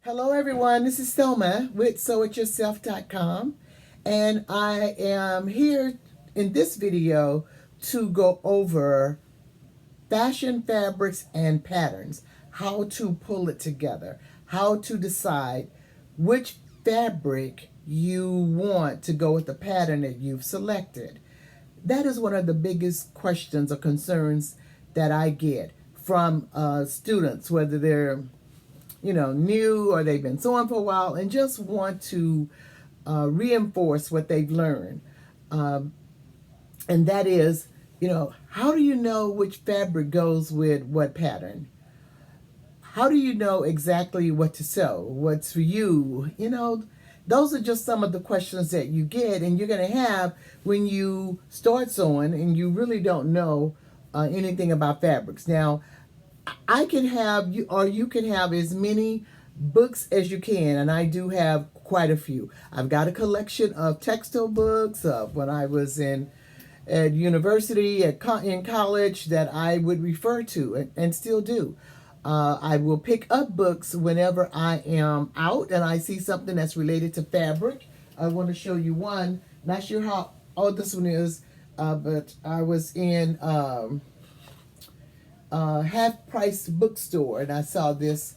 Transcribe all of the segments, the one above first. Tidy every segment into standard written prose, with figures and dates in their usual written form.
Hello, everyone. This is Selma with SewItYourself.com, and I am here in this video to go over fashion fabrics and patterns, how to pull it together, how to decide which fabric you want to go with the pattern that you've selected. That is one of the biggest questions or concerns that I get from students, whether they're new or they've been sewing for a while and just want to reinforce what they've learned. Um, and that is, how do you know which fabric goes with what pattern? How do you know exactly what to sew? What's for you? Those are just some of the questions that you get and you're going to have when you start sewing and you really don't know anything about fabrics. Now, I can have you, or you can have as many books as you can, and I do have quite a few. I've got a collection of textile books of when I was at university, in college, that I would refer to and still do. I will pick up books whenever I am out and I see something that's related to fabric. I want to show you one. Not sure how old this one is, but I was in Half Price Bookstore, and I saw this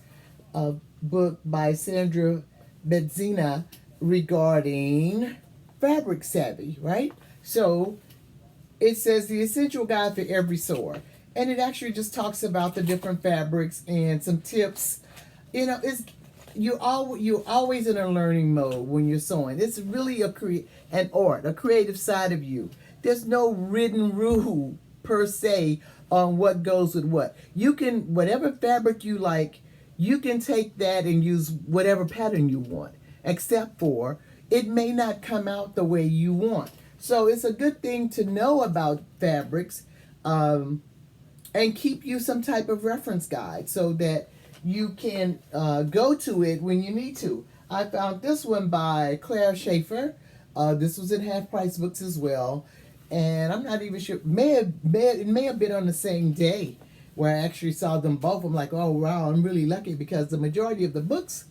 book by Sandra Bedzina regarding fabric savvy, right? So it says the essential guide for every sewer, and it actually just talks about the different fabrics and some tips. It's you're always in a learning mode when you're sewing. It's really an art, a creative side of you. There's no written rule per se on what goes with what. You can, whatever fabric you like, you can take that and use whatever pattern you want, except for it may not come out the way you want. So it's a good thing to know about fabrics and keep you some type of reference guide so that you can go to it when you need to. I found this one by Claire Schaefer. This was in Half Price Books as well. And I'm not even sure. It may have been on the same day where I actually saw them both. I'm like, oh wow, I'm really lucky because the majority of the books,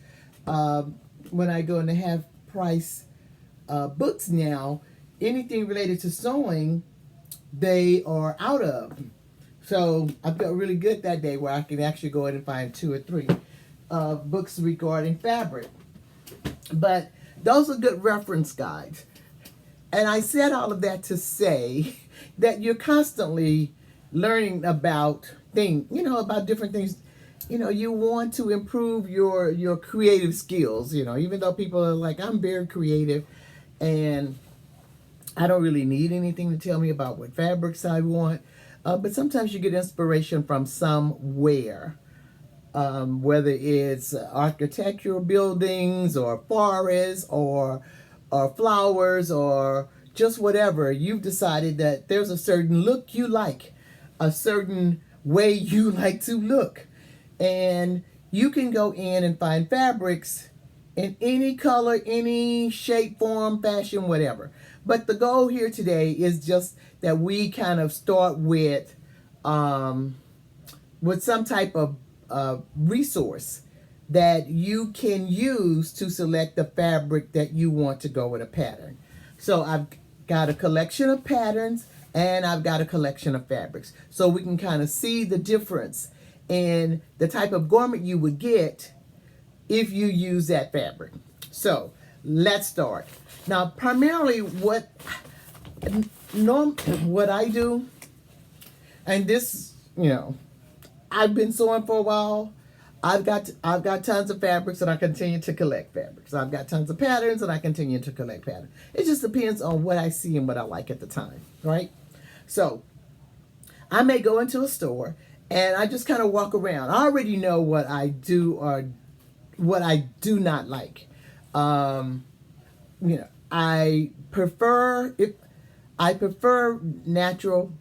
when I go into Half Price books now, anything related to sewing, they are out of. So I felt really good that day where I could actually go in and find 2 or 3 books regarding fabric. But those are good reference guides. And I said all of that to say that you're constantly learning about about different things. You want to improve your creative skills, even though people are like, I'm very creative and I don't really need anything to tell me about what fabrics I want. But sometimes you get inspiration from somewhere, whether it's architectural buildings or forests or flowers or just whatever. You've decided that there's a certain look you like, a certain way you like to look. And you can go in and find fabrics in any color, any shape, form, fashion, whatever. But the goal here today is just that we kind of start with some type of resource that you can use to select the fabric that you want to go with a pattern. So I've got a collection of patterns and I've got a collection of fabrics. So we can kind of see the difference in the type of garment you would get if you use that fabric. So let's start. Now, primarily what I do, and this, I've been sewing for a while. I've got tons of fabrics and I continue to collect fabrics. I've got tons of patterns and I continue to collect patterns. It just depends on what I see and what I like at the time, right? So I may go into a store and I just kind of walk around. I already know what I do or what I do not like. I prefer natural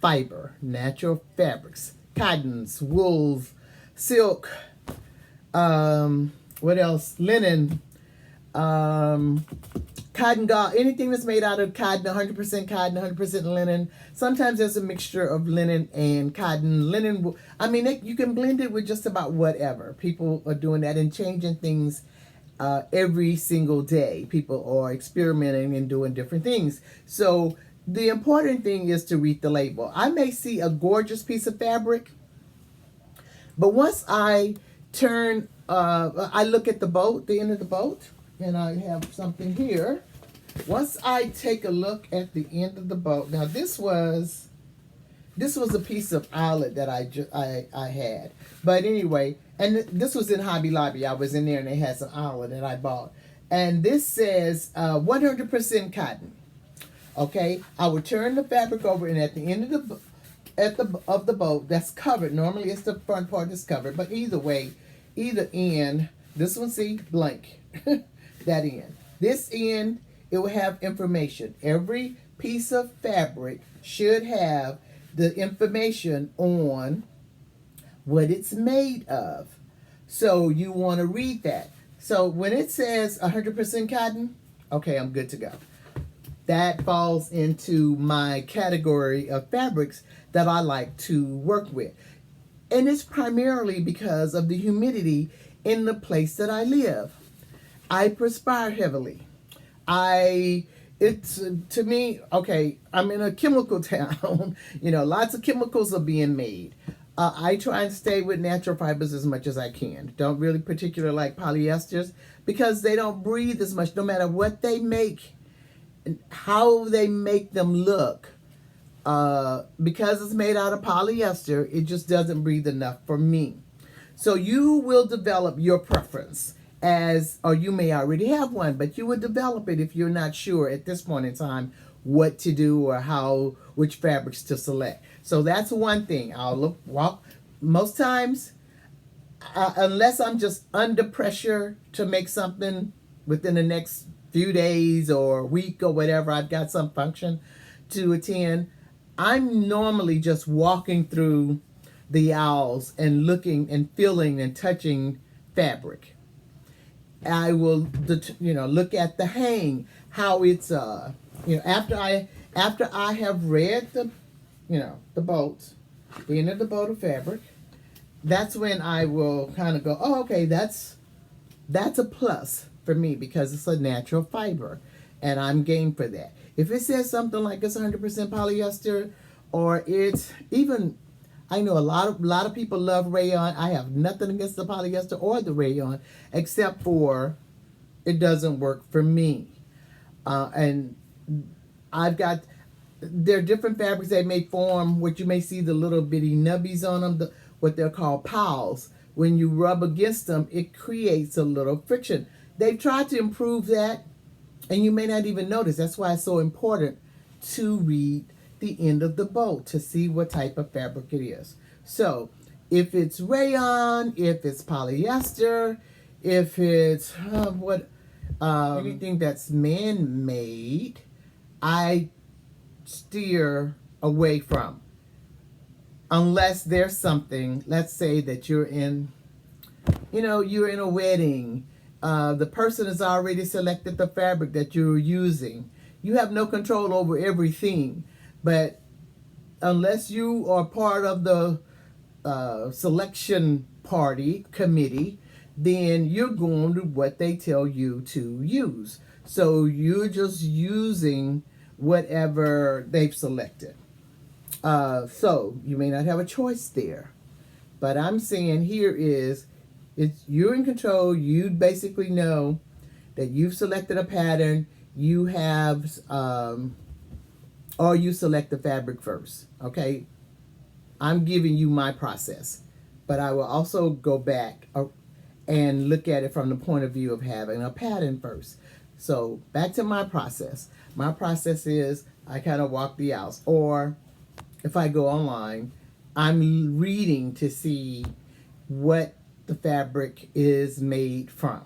fiber, natural fabrics, cottons, wools, silk, what else? Linen, cotton gauze, anything that's made out of cotton, 100% cotton, 100% linen. Sometimes there's a mixture of linen and cotton. Linen, I mean, you can blend it with just about whatever. People are doing that and changing things every single day. People are experimenting and doing different things. So the important thing is to read the label. I may see a gorgeous piece of fabric, but once I I look at the boat, the end of the boat, and I have something here. Once I take a look at the end of the boat, now this was a piece of eyelet that I had, but anyway, and this was in Hobby Lobby. I was in there and they had some eyelet that I bought, and this says 100% cotton. Okay, I would turn the fabric over, and at the end of the boat that's covered. Normally it's the front part that's covered, but either way, either end. This one, see, blank. That end. This end, it will have information. Every piece of fabric should have the information on what it's made of. So you want to read that. So when it says 100% cotton, okay, I'm good to go. That falls into my category of fabrics that I like to work with. And it's primarily because of the humidity in the place that I live. I perspire heavily. It's to me, okay, I'm in a chemical town. Lots of chemicals are being made. I try and stay with natural fibers as much as I can. Don't really particularly like polyesters because they don't breathe as much no matter what they make. How they make them look, because it's made out of polyester, it just doesn't breathe enough for me. So you will develop your preference or you may already have one, but you would develop it if you're not sure at this point in time what to do or which fabrics to select. So that's one thing. Most times, unless I'm just under pressure to make something within the next few days or week or whatever, I've got some function to attend, I'm normally just walking through the aisles and looking and feeling and touching fabric. I will, look at the hang, how it's, after I have read the boat, the end of the boat of fabric, that's when I will kind of go, oh, okay, that's a plus for me because it's a natural fiber, and I'm game for that. If it says something like it's 100% polyester, or it's even, I know a lot of people love rayon. I have nothing against the polyester or the rayon, except for it doesn't work for me. And there are different fabrics that may form what you may see the little bitty nubbies on them, what they're called pals. When you rub against them, it creates a little friction. They've tried to improve that, and you may not even notice. That's why it's so important to read the end of the boat to see what type of fabric it is. So if it's rayon, if it's polyester, if it's anything that's man-made, I steer away from. Unless there's something, let's say that you're in a wedding. The person has already selected the fabric that you're using. You have no control over everything, but unless you are part of the selection party committee, then you're going to what they tell you to use. So you're just using whatever they've selected. So you may not have a choice there. But I'm saying here you're in control. You basically know that you've selected a pattern. You have, or you select the fabric first. Okay? I'm giving you my process. But I will also go back and look at it from the point of view of having a pattern first. So back to my process. My process is I kind of walk the aisles. Or if I go online, I'm reading to see what the fabric is made from.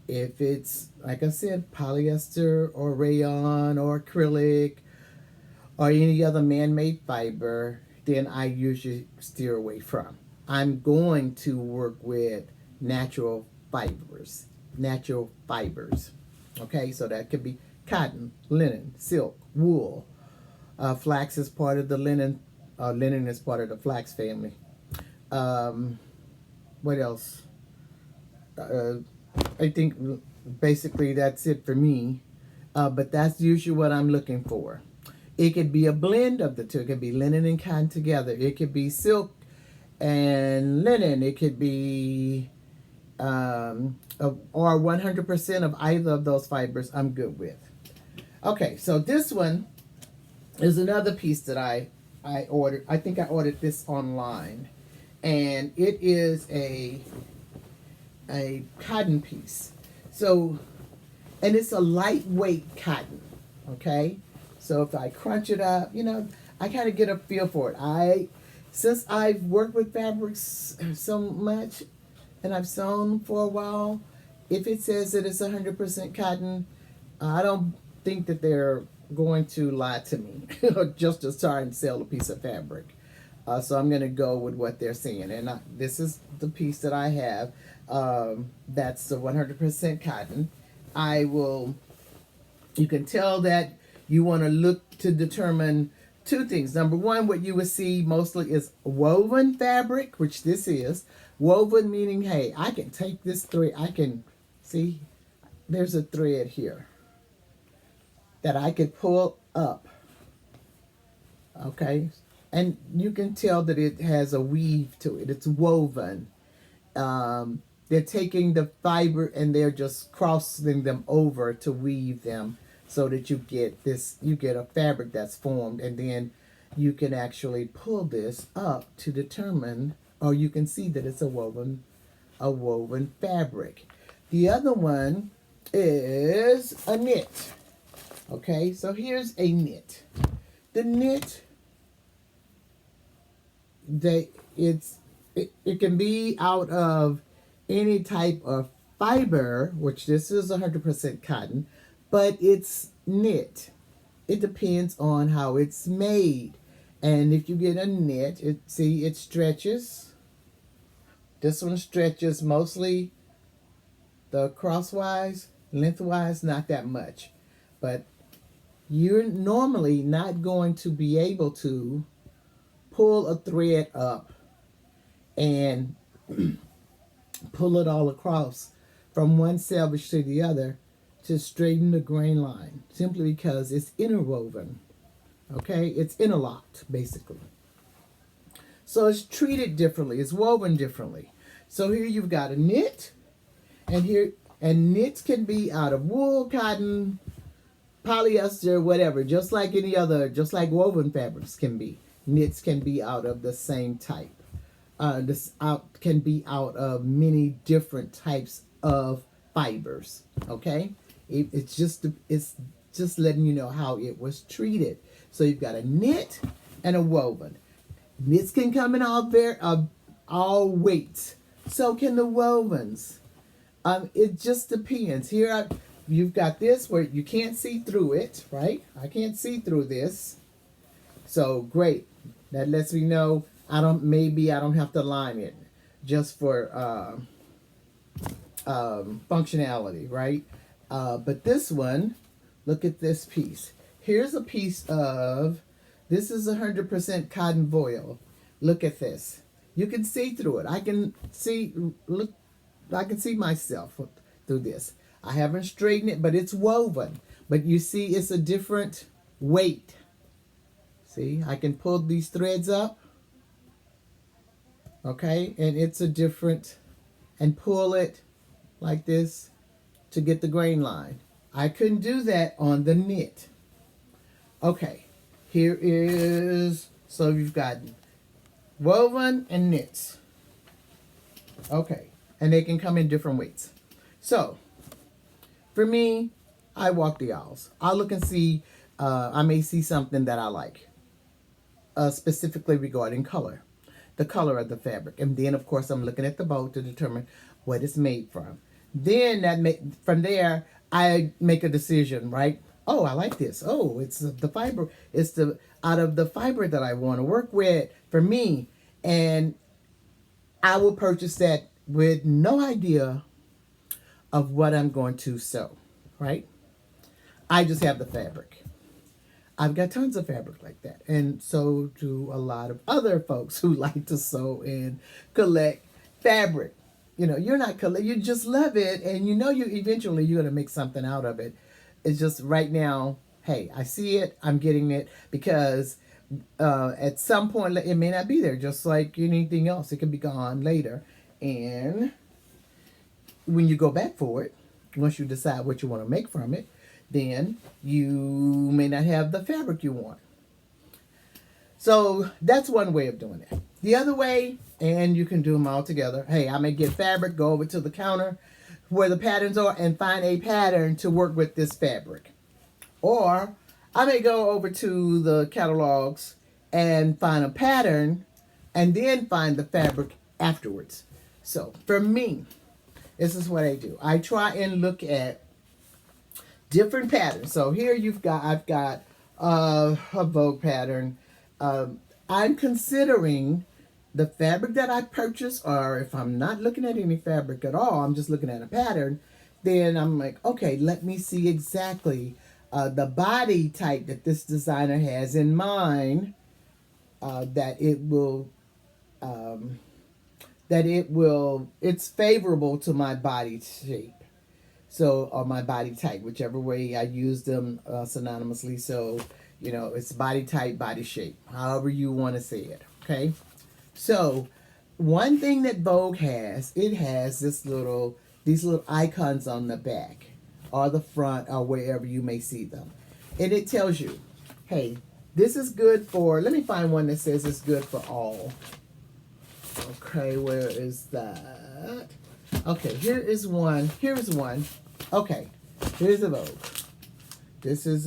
If it's, like I said, polyester or rayon or acrylic or any other man-made fiber, then I usually steer away from. I'm going to work with natural fibers. Okay, so that could be cotton, linen, silk, wool. Flax is part of the linen. Linen is part of the flax family. Um, what else? Uh, I think basically that's it for me. But that's usually what I'm looking for. It could be a blend of the two. It could be linen and cotton together. It could be silk and linen. It could be or 100% of either of those fibers. I'm good with. Okay, so this one is another piece that I ordered. I think I ordered this online, and it is a cotton piece. So, and it's a lightweight cotton. Okay, so if I crunch it up, I kind of get a feel for it. Since I've worked with fabrics so much, and I've sewn for a while, if it says that it's 100% cotton, I don't think that they're going to lie to me just to try and sell a piece of fabric. So I'm going to go with what they're saying. And this is the piece that I have. That's the 100% cotton. You can tell that you want to look to determine two things. Number one, what you would see mostly is woven fabric, which this is. Woven meaning, hey, I can take this thread, see, there's a thread here that I could pull up, okay? And you can tell that it has a weave to it. It's woven. They're taking the fiber and they're just crossing them over to weave them so that you get a fabric that's formed, and then you can actually pull this up to determine, or you can see that it's a woven fabric. The other one is a knit. Okay, so here's a knit. The knit, it can be out of any type of fiber, which this is 100% cotton, but it's knit. It depends on how it's made. And if you get a knit, it stretches. This one stretches mostly the crosswise, lengthwise, not that much. But you're normally not going to be able to pull a thread up and pull it all across from one selvage to the other to straighten the grain line, simply because it's interwoven. Okay, it's interlocked basically. So it's treated differently, it's woven differently. So here you've got a knit, and knits can be out of wool, cotton, polyester, whatever, just like woven fabrics can be. Knits can be out of the same type. Can be out of many different types of fibers. Okay, it's just letting you know how it was treated. So you've got a knit and a woven. Knits can come in all weights. So can the wovens. It just depends. Here you've got this where you can't see through it, right? I can't see through this. So great. That lets me know I don't have to line it just for functionality, right? But this one, look at this piece. Here's a piece this is 100% cotton voile. Look at this. You can see through it. I can see myself through this. I haven't straightened it, but it's woven. But you see it's a different weight. See, I can pull these threads up. Okay, and it's a different, and pull it like this to get the grain line. I couldn't do that on the knit. Okay, so you've got woven and knits. Okay, and they can come in different weights. So, for me, I walk the aisles. I'll look and see, I may see something that I like, specifically regarding color. The color of the fabric. And then, of course, I'm looking at the bow to determine what it's made from. Then from there, I make a decision, right? Oh, I like this. Oh, it's the fiber. It's out of the fiber that I want to work with for me. And I will purchase that with no idea of what I'm going to sew. right? I just have the fabric. I've got tons of fabric like that. And so do a lot of other folks who like to sew and collect fabric. You know, you're not collect, you just love it, and you know you eventually you're gonna make something out of it. It's just right now, hey, I see it, I'm getting it because at some point it may not be there, just like anything else. It can be gone later. And when you go back for it, once you decide what you want to make from it, then you may not have the fabric you want. So that's one way of doing it. The other way, and you can do them all together. Hey, I may get fabric, go over to the counter where the patterns are and find a pattern to work with this fabric. Or I may go over to the catalogs and find a pattern and then find the fabric afterwards. So for me, this is what I do. I try and look at different patterns. So here I've got a Vogue pattern. I'm considering the fabric that I purchase, or if I'm not looking at any fabric at all, I'm just looking at a pattern, then I'm like, okay, let me see exactly the body type that this designer has in mind, that it's favorable to my body shape. So, or my body type, whichever way I use them synonymously. So, you know, it's body type, body shape, however you want to say it. Okay. So, one thing that Vogue has, it has these little icons on the back or the front or wherever you may see them. And it tells you, hey, this is good for, let me find one that says it's good for all. Okay, where is that? Okay, here is one. Here's one. Okay, here's a Vogue. This is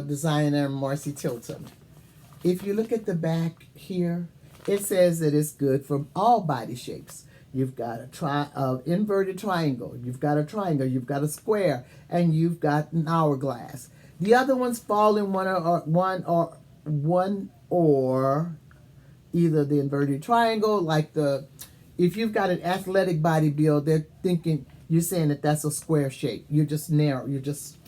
designer Marcy Tilton. If you look at the back here, it says that it's good for all body shapes. You've got a inverted triangle. You've got a triangle. You've got a square, and you've got an hourglass. The other ones fall in one or either the inverted triangle, like if you've got an athletic body build, they're thinking you're saying that that's a square shape. You're just narrow. You're just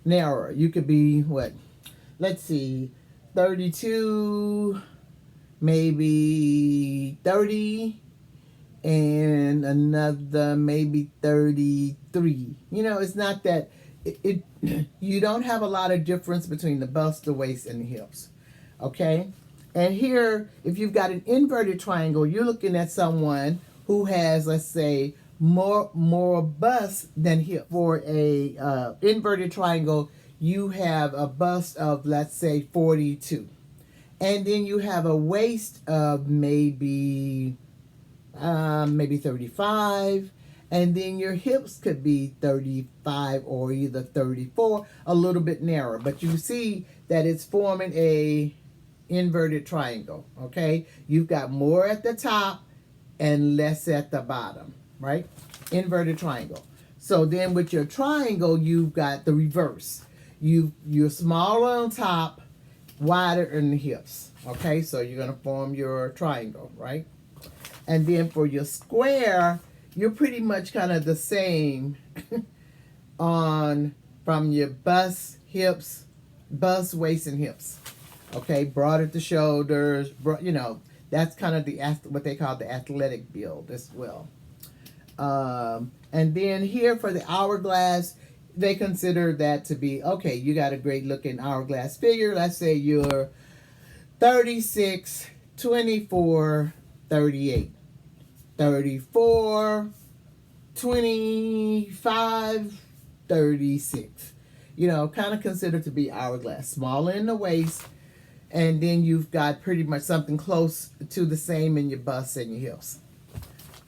narrower. You could be what? Let's see, 32, maybe 30, and another maybe 33. It's not that it you don't have a lot of difference between the bust, the waist, and the hips. Okay? And here, if you've got an inverted triangle, you're looking at someone who has, let's say, more bust than hip. For a inverted triangle, you have a bust of, let's say, 42. And then you have a waist of maybe 35. And then your hips could be 35 or either 34, a little bit narrower. But you see that it's forming a inverted triangle, okay? You've got more at the top and less at the bottom, right? Inverted triangle. So then with your triangle, you've got the reverse. You're smaller on top, wider in the hips, okay? So you're going to form your triangle, right? And then for your square, you're pretty much kind of the same from your bust, waist, and hips. Okay, broad at the shoulders, that's kind of what they call the athletic build as well. And then here for the hourglass, they consider that to be, okay, you got a great looking hourglass figure. Let's say you're 36, 24, 38. 34, 25, 36. Kind of considered to be hourglass. Smaller in the waist, and then you've got pretty much something close to the same in your bust and your hips.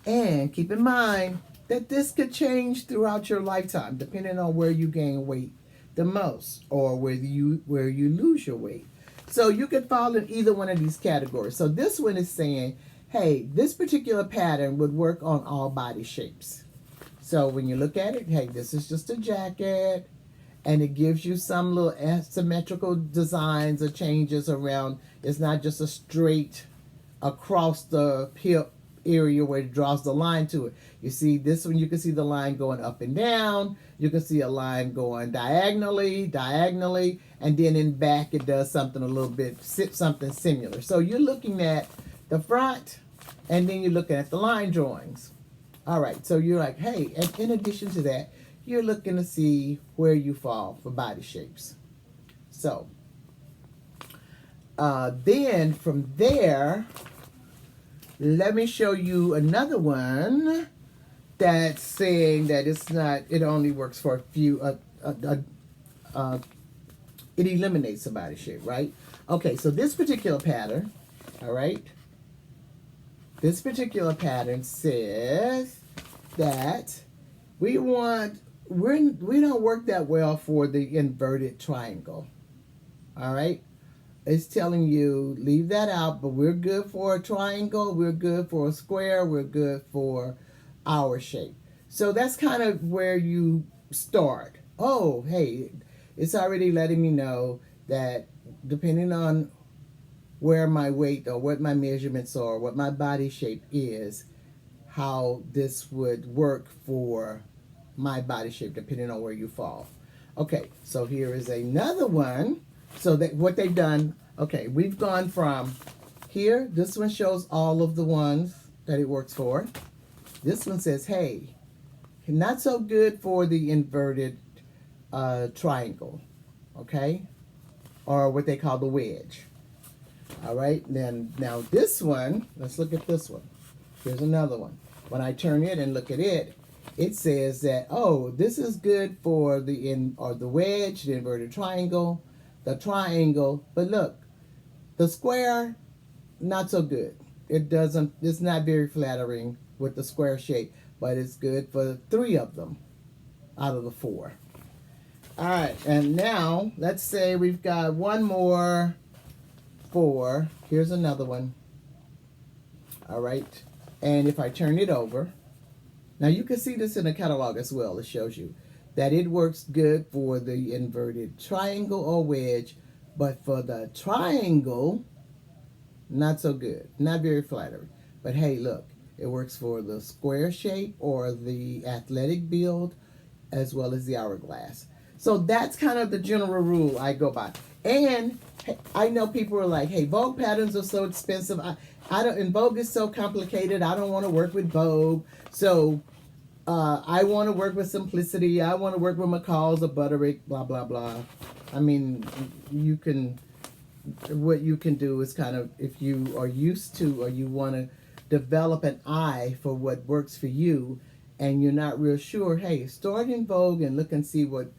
And keep in mind that this could change throughout your lifetime, depending on where you gain weight the most or where you lose your weight. So you could fall in either one of these categories. So this one is saying, hey, this particular pattern would work on all body shapes. So when you look at it, hey, this is just a jacket, and it gives you some little asymmetrical designs or changes around. It's not just a straight across the hip area where it draws the line to it. You see this one, you can see the line going up and down. You can see a line going diagonally, and then in back it does something a little bit, something similar. So you're looking at the front, and then you're looking at the line drawings. All right, so you're like, hey, and in addition to that, you're looking to see where you fall for body shapes. So then from there, let me show you another one that's saying that it's not, it only works for a few, it eliminates a body shape, right? Okay, so this particular pattern, all right, this particular pattern says that we don't work that well for the inverted triangle, all right? It's telling you leave that out, but we're good for a triangle, we're good for a square, we're good for our shape. So that's kind of where you start. Oh, hey, it's already letting me know that depending on where my weight or what my measurements are, what my body shape is, how this would work for my body shape depending on where you fall. Okay, so here is another one. So that what they've done, okay, we've gone from here, this one shows all of the ones that it works for. This one says, hey, not so good for the inverted triangle, okay? Or what they call the wedge. All right, then now this one, let's look at this one. Here's another one. When I turn it and look at it, it says that, oh, this is good for the wedge, the inverted triangle, the triangle, but look, the square, not so good. It's not very flattering with the square shape, but it's good for 3 of them out of the 4. All right, and now let's say we've got one more 4. Here's another one. All right, and if I turn it over, now you can see this in the catalog as well. It shows you that it works good for the inverted triangle or wedge, but for the triangle, not so good, not very flattering. But hey, look, it works for the square shape or the athletic build, as well as the hourglass. So that's kind of the general rule I go by. And I know people are like, hey, Vogue patterns are so expensive. I don't, and Vogue is so complicated. I don't want to work with Vogue. So I want to work with Simplicity. I want to work with McCall's or Butterick, blah, blah, blah. I mean, what you can do is kind of, if you are used to or you want to develop an eye for what works for you and you're not real sure, hey, start in Vogue and look and see what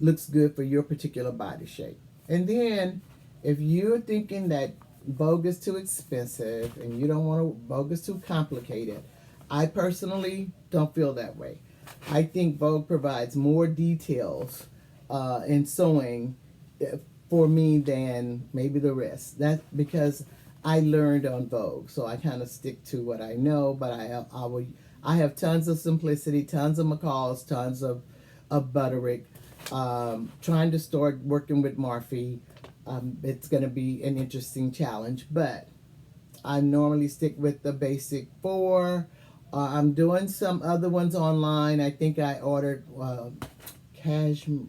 looks good for your particular body shape. And then if you're thinking that Vogue is too expensive and you don't want to, Vogue is too complicated, I personally don't feel that way. I think Vogue provides more details in sewing for me than maybe the rest. That's because I learned on Vogue, so I kind of stick to what I know. But I have tons of Simplicity, tons of McCall's, tons of Butterick. Trying to start working with Morphe. It's going to be an interesting challenge, but I normally stick with the basic 4. I'm doing some other ones online. I think I ordered Cashmere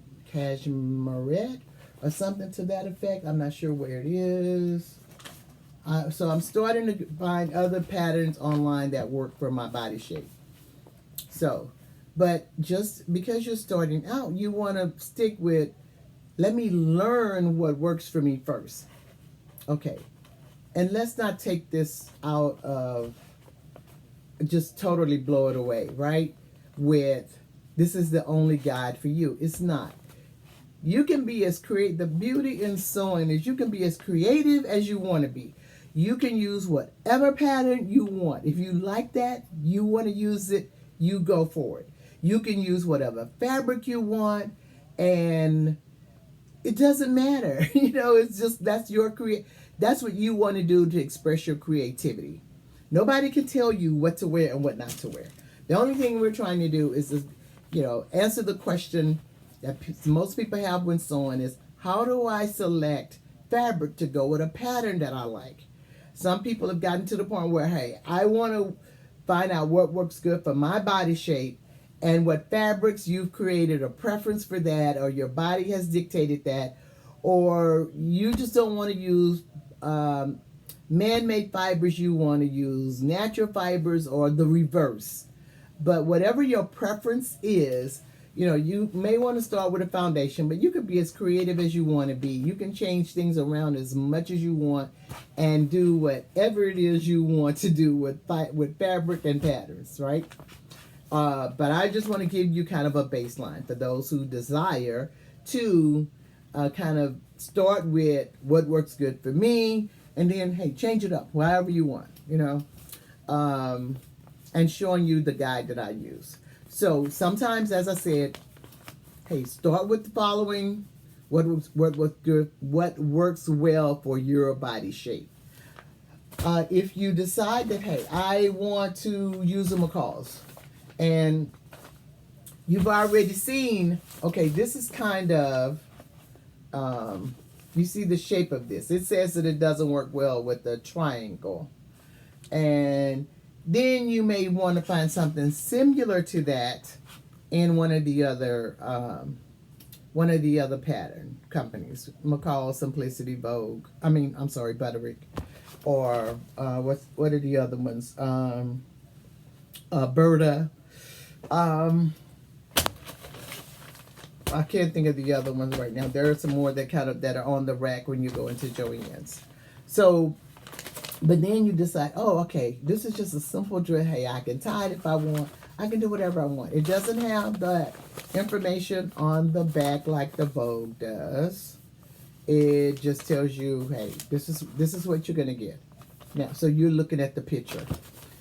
or something to that effect. I'm not sure where it is. So I'm starting to find other patterns online that work for my body shape. So, but just because you're starting out, you want to stick with, let me learn what works for me first. Okay. And let's not take this out of just totally blow it away, right? With this is the only guide for you. It's not. You can be as creative. The beauty in sewing is you can be as creative as you want to be. You can use whatever pattern you want. If you like that, you want to use it, you go for it. You can use whatever fabric you want, and it doesn't matter. It's just that's what you want to do to express your creativity. Nobody can tell you what to wear and what not to wear. The only thing we're trying to do is answer the question that most people have when sewing is, how do I select fabric to go with a pattern that I like? Some people have gotten to the point where, hey, I want to find out what works good for my body shape and what fabrics you've created a preference for that, or your body has dictated that, or you just don't want to use man-made fibers, you want to use natural fibers or the reverse. But whatever your preference is, you may want to start with a foundation, but you can be as creative as you want to be. You can change things around as much as you want and do whatever it is you want to do with fabric and patterns, right? But I just want to give you kind of a baseline for those who desire to kind of start with what works good for me, and then, hey, change it up however you want, and showing you the guide that I use. So sometimes, as I said, hey, start with the following: what works well for your body shape. If you decide that, hey, I want to use a McCall's, and you've already seen, okay, this is kind of, you see the shape of this. It says that it doesn't work well with the triangle. And then you may want to find something similar to that in one of the other pattern companies. McCall, Simplicity, Vogue. I'm sorry, Butterick. Or what are the other ones? Berta. I can't think of the other ones right now. There are some more that are on the rack when you go into Joann's. So, but then you decide, oh, okay, this is just a simple dress. Hey, I can tie it if I want. I can do whatever I want. It doesn't have the information on the back like the Vogue does. It just tells you, hey, this is what you're gonna get. Now, so you're looking at the picture,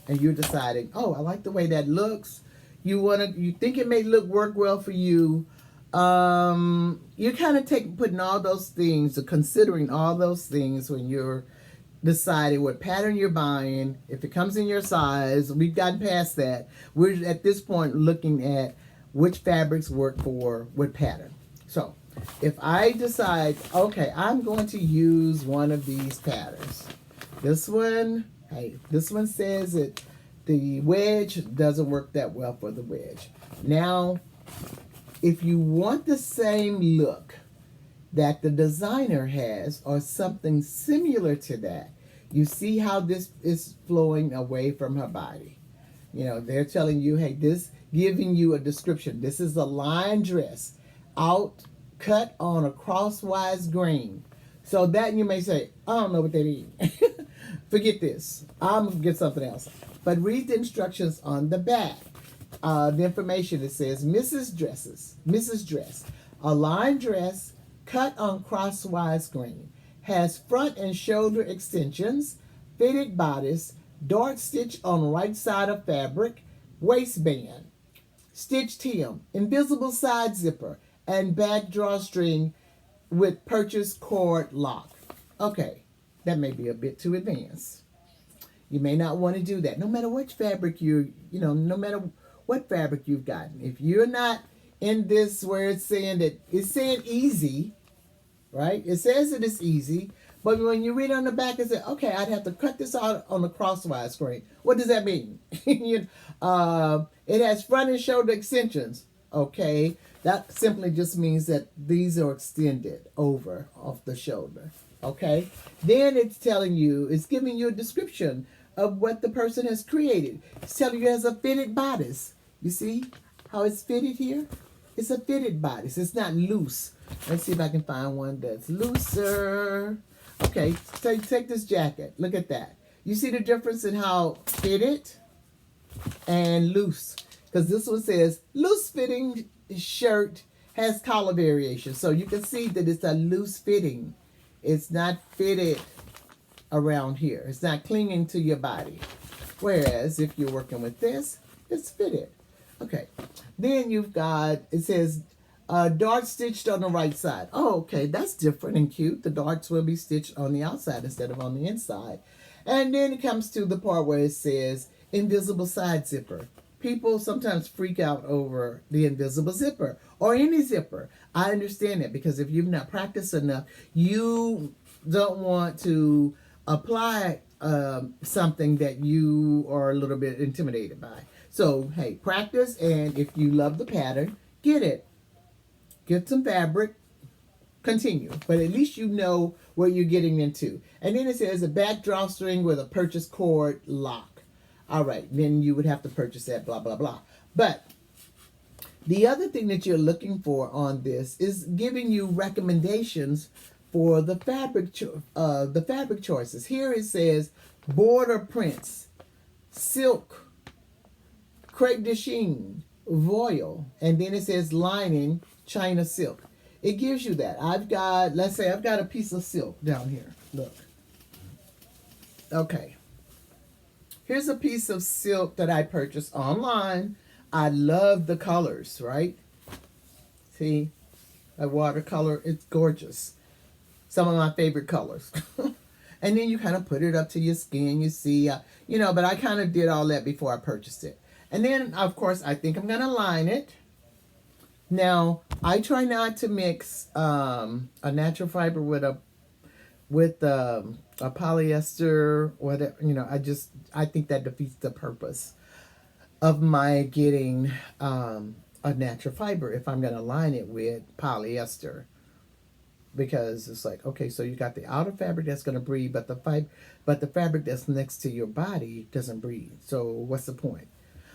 and you're deciding, oh, I like the way that looks. You think it may work well for you. You're kind of putting all those things, or considering all those things when you're deciding what pattern you're buying. If it comes in your size, we've gotten past that. We're at this point looking at which fabrics work for what pattern. So if I decide, okay, I'm going to use one of these patterns. This one says that the wedge doesn't work that well for the wedge. Now, if you want the same look that the designer has or something similar to that, you see how this is flowing away from her body. They're telling you, hey, giving you a description. This is a line dress cut on a crosswise grain. So that you may say, I don't know what that is. Forget this. I'm going to get something else. But read the instructions on the back. The information, it says, Mrs. Dress, a line dress cut on crosswise grain, has front and shoulder extensions, fitted bodice, dark stitch on right side of fabric, waistband, stitched hem, invisible side zipper, and back drawstring with purchase cord lock. Okay, that may be a bit too advanced. You may not want to do that, no matter which fabric no matter what fabric you've gotten. If you're not in this where it's saying easy, right? It says that it's easy, but when you read on the back, it says, okay, I'd have to cut this out on the crosswise grain. What does that mean? It has front and shoulder extensions. Okay, that simply just means that these are extended over off the shoulder. Okay, then it's giving you a description of what the person has created. It's telling you it has a fitted bodice. You see how it's fitted here? It's a fitted bodice. It's not loose. Let's see if I can find one that's looser. Okay, take this jacket. Look at that. You see the difference in how fitted and loose? Because this one says loose fitting shirt has collar variation. So you can see that it's a loose fitting. It's not fitted around here. It's not clinging to your body. Whereas if you're working with this, it's fitted. Okay. Then you've got, it says dart stitched on the right side. Oh, okay. That's different and cute. The darts will be stitched on the outside instead of on the inside. And then it comes to the part where it says invisible side zipper. People sometimes freak out over the invisible zipper or any zipper. I understand that, because if you've not practiced enough, you don't want to apply something that you are a little bit intimidated by. So, hey, practice, and if you love the pattern, get it. Get some fabric, continue. But at least you know what you're getting into. And then it says a back drawstring with a purchase cord lock. All right, then you would have to purchase that, blah, blah, blah. But the other thing that you're looking for on this is giving you recommendations for the fabric choices. Here it says border prints, silk, crepe de chine, voile, and then it says lining, China silk. It gives you that. Let's say I've got a piece of silk down here. Look. Okay. Here's a piece of silk that I purchased online. I love the colors, right? See, a watercolor, it's gorgeous. Some of my favorite colors. And then you kind of put it up to your skin, you see, but I kind of did all that before I purchased it. And then, of course, I think I'm going to line it. Now, I try not to mix a natural fiber with a polyester, whatever, I think that defeats the purpose of my getting a natural fiber if I'm going to line it with polyester. Because it's like, okay, so you got the outer fabric that's going to breathe, but the fabric that's next to your body doesn't breathe. So what's the point?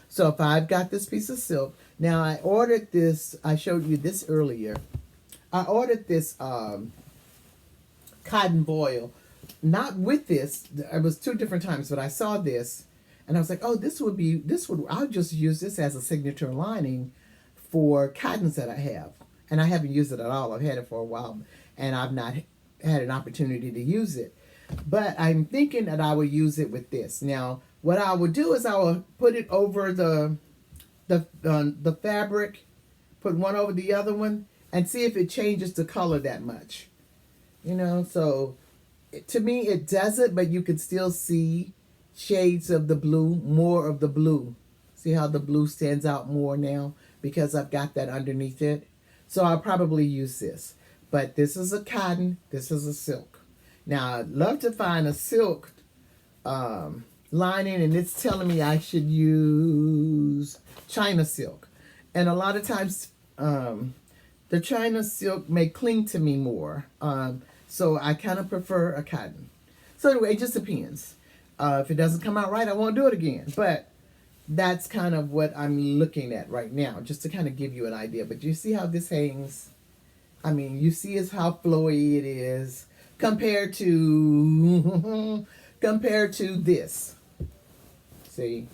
So if I've got this piece of silk, now I ordered this, I showed you this earlier. I ordered this cotton voile, not with this, it was 2 different times, but I saw this and I was like, oh, I'll just use this as a signature lining for cottons that I have. And I haven't used it at all. I've had it for a while and I've not had an opportunity to use it. But I'm thinking that I will use it with this. Now, what I would do is I will put it over the fabric, put one over the other one, and see if it changes the color that much. So to me it doesn't, but you can still see shades of the blue, more of the blue. See how the blue stands out more now because I've got that underneath it. So I'll probably use this. But this is a cotton, this is a silk. Now, I'd love to find a silk lining, and it's telling me I should use China silk. And a lot of times, the China silk may cling to me more. So I kind of prefer a cotton. So anyway, it just depends. If it doesn't come out right, I won't do it again. But that's kind of what I'm looking at right now, just to kind of give you an idea. But you see how this hangs? I mean, you see how flowy it is compared to this. See,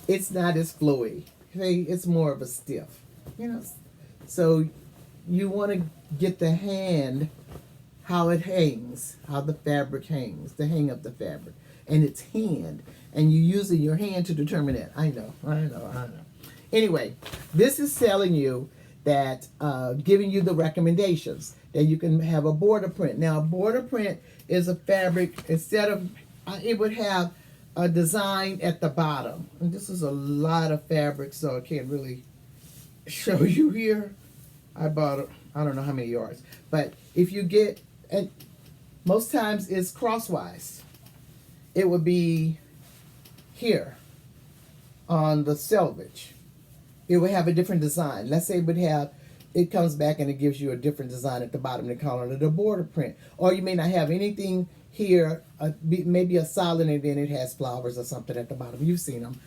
it's not as flowy. See, it's more of a stiff. So you want to get the hand, how it hangs, how the fabric hangs, the hang of the fabric, and its hand, and you using your hand to determine that. I know. Anyway, this is telling you that, giving you the recommendations that you can have a border print. Now, a border print is a fabric, instead of, it would have a design at the bottom. And this is a lot of fabric, so I can't really show you here. I bought, I don't know how many yards. But if you get, and most times it's crosswise. It would be here on the selvage. It would have a different design. Let's say it comes back and it gives you a different design at the bottom. They call it a border print. Or you may not have anything here, maybe a solid, and then it has flowers or something at the bottom. You've seen them.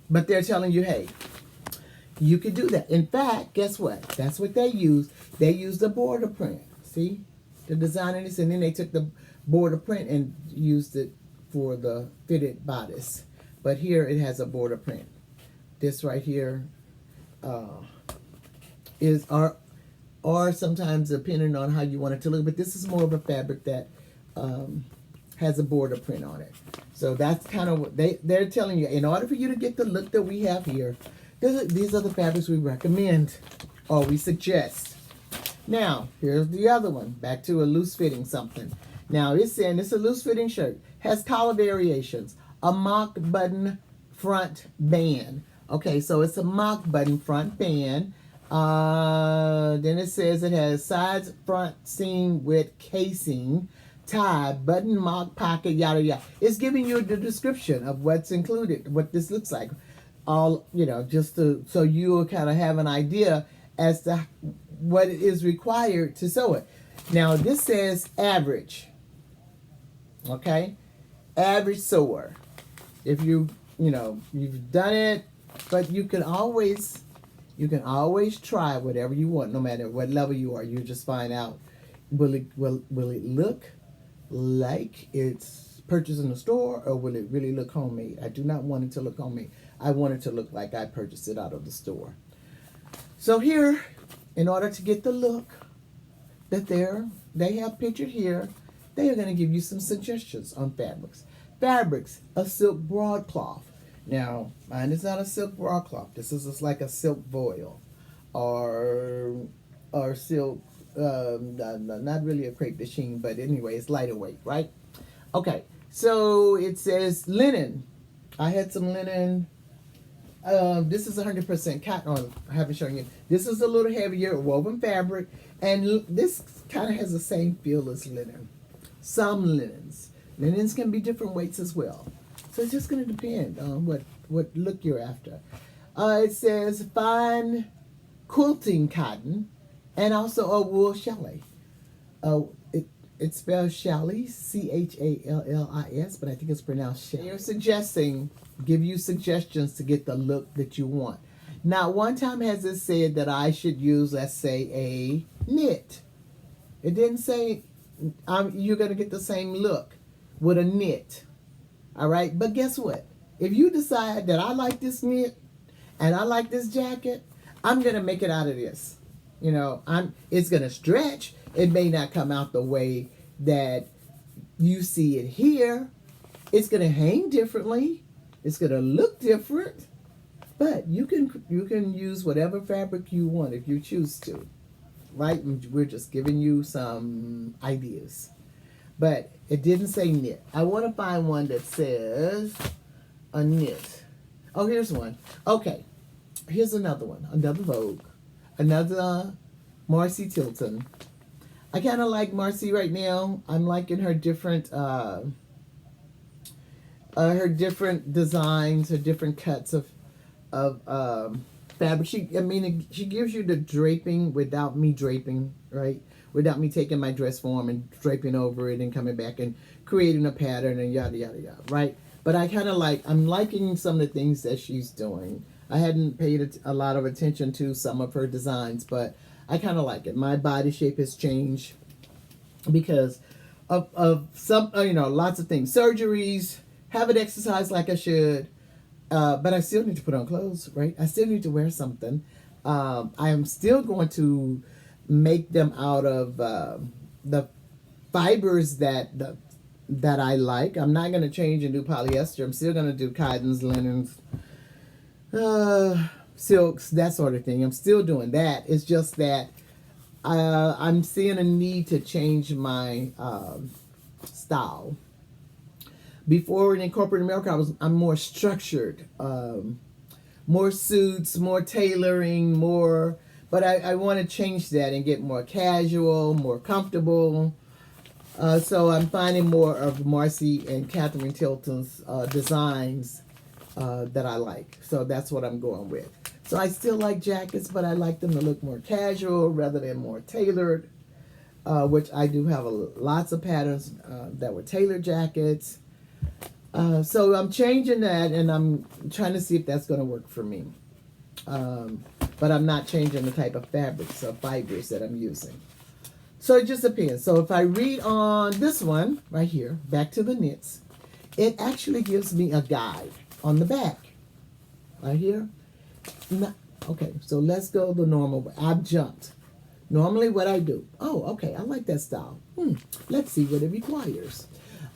But they're telling you, hey, you could do that. In fact, guess what? That's what they use. They use the border print. See? The design in this, and then they took the border print and used it for the fitted bodice. But here it has a border print. This right here is or sometimes depending on how you want it to look, but this is more of a fabric that has a border print on it. So that's kind of what they're telling you. In order for you to get the look that we have here, these are the fabrics we recommend or we suggest. Now, here's the other one. Back to a loose fitting something. Now, it's saying it's a loose fitting shirt. Has collar variations. A mock button front band. Okay, so it's a mock button front band. Then it says it has sides front seam with casing, tie, button, mark, pocket, yada yada. It's giving you the description of what's included, what this looks like. All, just so you'll kind of have an idea as to what it is required to sew it. Now this says average. Okay, average sewer. If you've done it, but you can always try whatever you want, no matter what level you are. You just find out, will it look like it's purchased in the store, or will it really look homemade? I do not want it to look homemade. I want it to look like I purchased it out of the store. So here, in order to get the look that they have pictured here, they are going to give you some suggestions on fabrics. Fabrics, a silk broadcloth. Now, mine is not a silk broadcloth. This is just like a silk voile, or silk. Not really a crepe de chine, but anyway, it's lighter weight, right? Okay, so it says linen. I had some linen. This is 100% cotton. Oh, I haven't shown you. This is a little heavier woven fabric, and this kind of has the same feel as linen. Some linens can be different weights as well. So it's just going to depend on what look you're after. It says fine quilting cotton, and also a wool challis. It spells challis, Challis, but I think it's pronounced challis. They're give you suggestions to get the look that you want. Now, one time has it said that I should use, let's say, a knit. It didn't say you're going to get the same look with a knit. All right, but guess what? If you decide that I like this knit and I like this jacket, I'm going to make it out of this. It's going to stretch. It may not come out the way that you see it here. It's going to hang differently. It's going to look different. But you can use whatever fabric you want if you choose to. Right? We're just giving you some ideas. But it didn't say knit. I want to find one that says a knit. Oh, here's one. Okay. Here's another one. Another Vogue. Another Marcy Tilton. I kind of like Marcy right now. I'm liking her different designs, her different cuts of fabric. She gives you the draping without me draping, right? Without me taking my dress form and draping over it and coming back and creating a pattern and yada yada yada, right? But I'm liking some of the things that she's doing. I hadn't paid a lot of attention to some of her designs, but I kind of like it. My body shape has changed because of some, lots of things. Surgeries, haven't exercised like I should, but I still need to put on clothes, right? I still need to wear something. I am still going to make them out of the fibers that I like. I'm not going to change and do polyester. I'm still going to do cottons, linens, silks, that sort of thing. I'm still doing that. It's just that I'm seeing a need to change my style. Before in corporate America, I'm more structured, more suits, more tailoring, more. But I want to change that and get more casual, more comfortable. So I'm finding more of Marcy and Catherine Tilton's designs that I like. So that's what I'm going with. So I still like jackets, but I like them to look more casual rather than more tailored, which I do have lots of patterns that were tailored jackets. So I'm changing that, and I'm trying to see if that's going to work for me. But I'm not changing the type of fabrics or fibers that I'm using. So it just depends. So if I read on this one right here, back to the knits, it actually gives me a guide on the back. Right here. Okay, so let's go the normal way. I've jumped. Normally what I do. Oh, okay, I like that style. Let's see what it requires.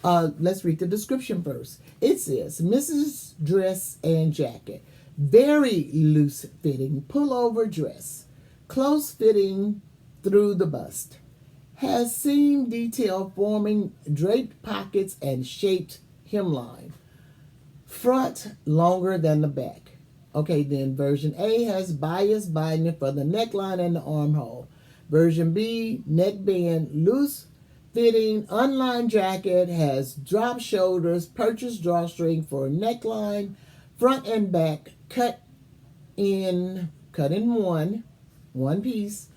Let's read the description first. It says, Mrs. Dress and Jacket. Very loose fitting pullover dress. Close fitting through the bust. Has seam detail forming draped pockets and shaped hemline. Front longer than the back. Okay, then version A has bias binding for the neckline and the armhole. Version B, neckband loose fitting unlined jacket, has drop shoulders, purchase drawstring for neckline, front and back, cut in one piece.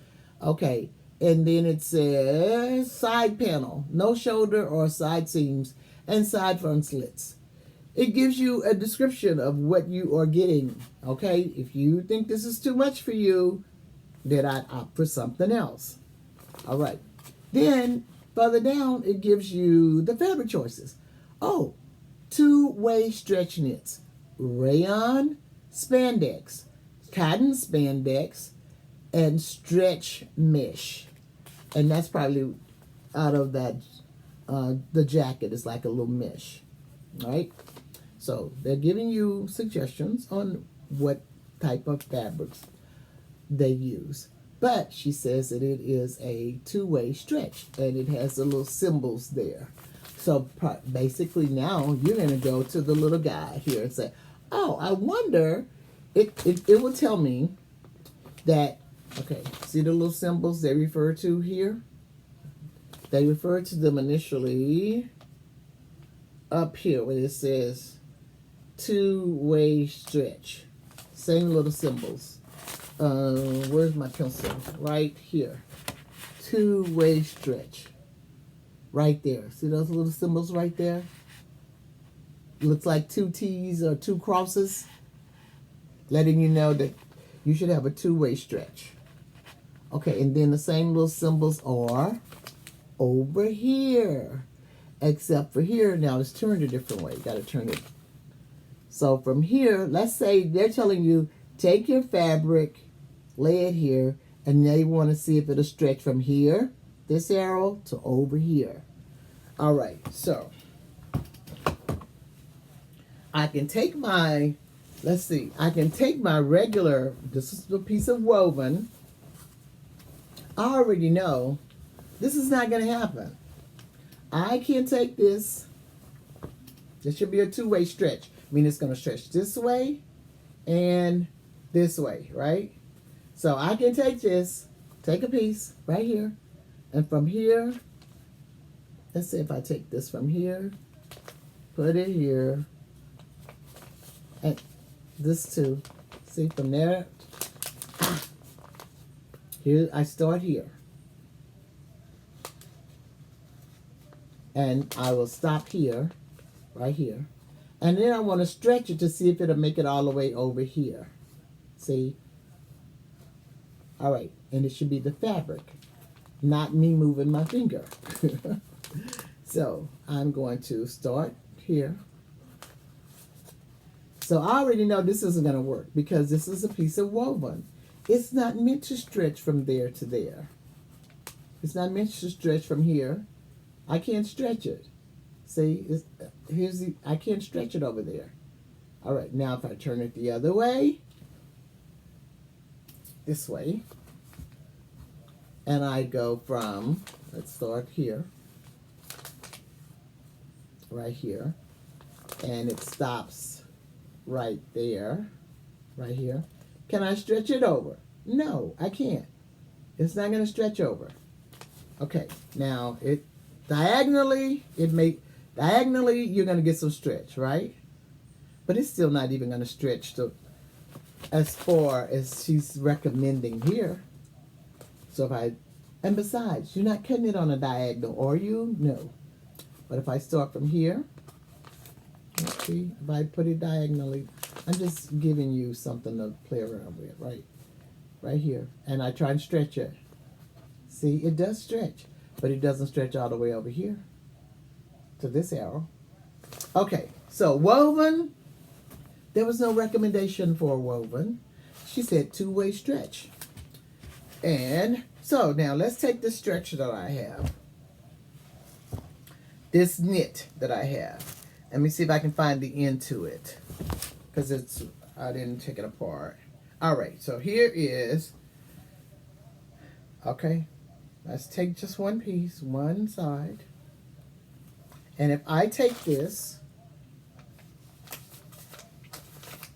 Okay, and then it says side panel, no shoulder or side seams, and side front slits. It gives you a description of what you are getting. Okay, if you think this is too much for you, then I'd opt for something else. All right. Then further down, it gives you the fabric choices. Oh, two-way stretch knits, rayon spandex, cotton spandex, and stretch mesh. And that's probably out of that, the jacket is like a little mesh. All right. So they're giving you suggestions on what type of fabrics they use. But she says that it is a two-way stretch, and it has the little symbols there. So basically now you're going to go to the little guy here and say, oh, I wonder, it will tell me that, okay, see the little symbols they refer to here? They refer to them initially up here where it says two-way stretch. Same little symbols. Where's my pencil? Right here. Two-way stretch. Right there. See those little symbols right there? Looks like two T's or two crosses. Letting you know that you should have a two-way stretch. Okay, and then the same little symbols are over here. Except for here, now it's turned a different way. You got to turn it. So from here, let's say they're telling you, take your fabric, lay it here, and they want to see if it'll stretch from here, this arrow, to over here. All right, so I can take my, let's see, I can take my regular, this is a piece of woven. I already know this is not going to happen. I can take this. This should be a two-way stretch. I mean, it's going to stretch this way and this way, right? So I can take this, take a piece right here, and from here, let's see if I take this from here, put it here, and this too. See, from there, here, I start here. And I will stop here, right here. And then I want to stretch it to see if it'll make it all the way over here. See? All right. And it should be the fabric, not me moving my finger. So I'm going to start here. So I already know this isn't going to work because this is a piece of woven. It's not meant to stretch from there to there. It's not meant to stretch from here. I can't stretch it. See, I can't stretch it over there. All right, now if I turn it the other way, this way, and I go from, let's start here, right here, and it stops right there, right here. Can I stretch it over? No, I can't. It's not going to stretch over. Okay, now diagonally, you're going to get some stretch, right? But it's still not even going to stretch as far as she's recommending here. So and besides, you're not cutting it on a diagonal, are you? No. But if I start from here, let's see, if I put it diagonally, I'm just giving you something to play around with, right? Right here. And I try and stretch it. See, it does stretch. But it doesn't stretch all the way over here to this arrow. Okay, so woven. There was no recommendation for woven. She said two-way stretch. And so now let's take the stretch that I have. This knit that I have. Let me see if I can find the end to it. Because I didn't take it apart. All right, so here is, okay. Let's take just one piece, one side. And if I take this